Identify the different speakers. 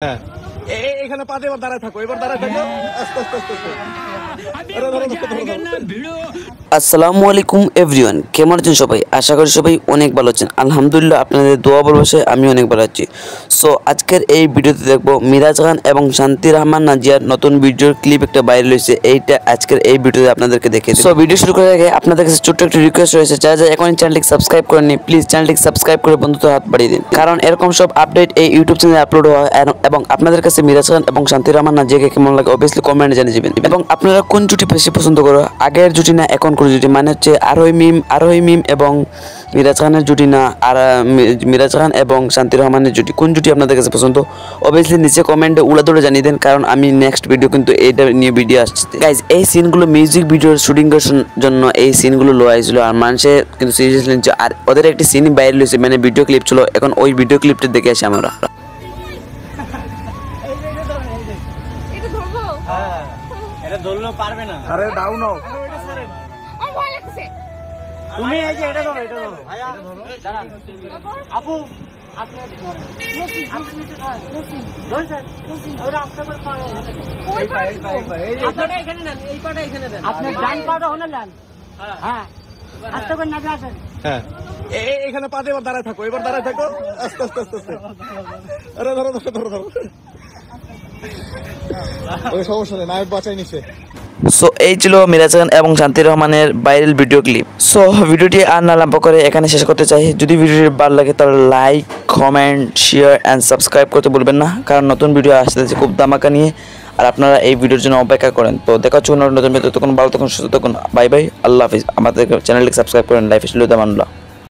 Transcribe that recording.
Speaker 1: হ্যাঁ, এখানে পা দিয়ে এবার দাঁড়ায় থাকো, এবার দাঁড়ায় থাকো, আস্তে আস্তে আস্তে আস্তে। আরে ধরো,
Speaker 2: আসসালামু আলাইকুম এভরিওয়ান, কেমন আছেন সবাই? আশা করি সবাই অনেক ভালো আছেন। আলহামদুলিল্লাহ, আপনাদের দোয়া ভালোবাসায় আমি অনেক ভালো আছি। সো আজকের এই ভিডিওতে দেখবো মিরাজ খান এবং শান্তি রহমান নাজিয়ার নতুন ভিডিওর ক্লিপ একটা ভাইরাল হয়েছে। এইটা আজকের এই ভিডিওতে আপনাদেরকে দেখে দিই। সো ভিডিও শুরু করার আগে আপনাদের কাছে ছোট্ট একটা রিকোয়েস্ট রয়েছে, যারা যারা এখন চ্যানেলটিকে সাবস্ক্রাইব করেননি, প্লিজ চ্যানেলটিকে সাবস্ক্রাইব করে বন্ধুত্বের হাত বাড়িয়ে দিন, কারণ এরকম সব আপডেট এই ইউটিউব চ্যানেলে আপলোড হয়। এবং আপনাদের কাছে মিরাজ খান এবং শান্তি রহমান নাজিয়াকে কেমন লাগে অবভিয়াসলি কমেন্টে জানিয়ে যাবেন। এবং আপনারা কোন জুটি বেশি পছন্দ করো, আগের জুটি না এখন কোন জুটি, মানে হচ্ছে আরোহী মিম এবং মিরাজ খানের জুটি, না আর মিরাজ খান এবং শান্তি রহমানের জুটি, কোন জুটি আপনাদের কাছে পছন্দ অবভিয়াসলি নিচে কমেন্টে উড়াদৌড়ে জানিয়ে দেন, কারণ আমি নেক্সট ভিডিও কিন্তু এইটা নিয়ে ভিডিও আসছে। গাইজ, এই সিনগুলো মিউজিক ভিডিওর শুটিং এর জন্য এই সিনগুলো লো আইছিল, আর মানুষে কিন্তু সিরিয়াসলি নিচ্ছে। আর ওদের একটি সিন ভাইরাল হয়েছে, মানে ভিডিও ক্লিপ ছিল। এখন ওই ভিডিও ক্লিপটা দেখে আসি আমরা।
Speaker 3: এটা ধরলেও পারবে না।
Speaker 1: আরে দাও নাও।
Speaker 4: আমার ভয় লাগছে।
Speaker 3: তুমি এই যে এটা ধরো, এটা ধরো। ভাইয়া দাঁড়ান। আপু আপনি আপনি নিচে ধরেন। ধরুন স্যার। ওরা আপনার করে পারে।
Speaker 4: ওই পারে
Speaker 3: আপনারা এখানে নেন, এই পাটা এখানে দেন। আপনি ডান পাটা হলে নেন। হ্যাঁ। আস্তে করে নাকে আসেন।
Speaker 1: হ্যাঁ, এখানে পা দিয়ে এবার দাঁড়ায় থাকো, এবার দাঁড়ায় থাকো, আস্তে আস্তে আস্তে আস্তে। আরে ধরো ধরো ধরো ধরো। ওই সমস্যা নেই, নায়ক বাঁচাই নিছে।
Speaker 2: সো এই ছিল মিরাজ খান এবং শান্তি রহমানের ভাইরাল ভিডিও ক্লিপ। সো ভিডিওটি আর না লম্বা করে এখানে শেষ করতে চাই। যদি ভিডিওটি ভালো লাগে তাহলে like, comment, share and subscribe করতে ভুলবেন না, কারণ নতুন ভিডিও আসতেছে খুব ধামাকা নিয়ে, আর আপনারা এই ভিডিওর জন্য অপেক্ষা করেন। তো দেখা হচ্ছে নতুন ভিডিও। তখন ভালো থাকুন, সুস্থ থাকুন। বাই বাই, আল্লাহ হাফিজ। আমাদের চ্যানেলটিকে সাবস্ক্রাইব করেন। Lifestyle মানলা।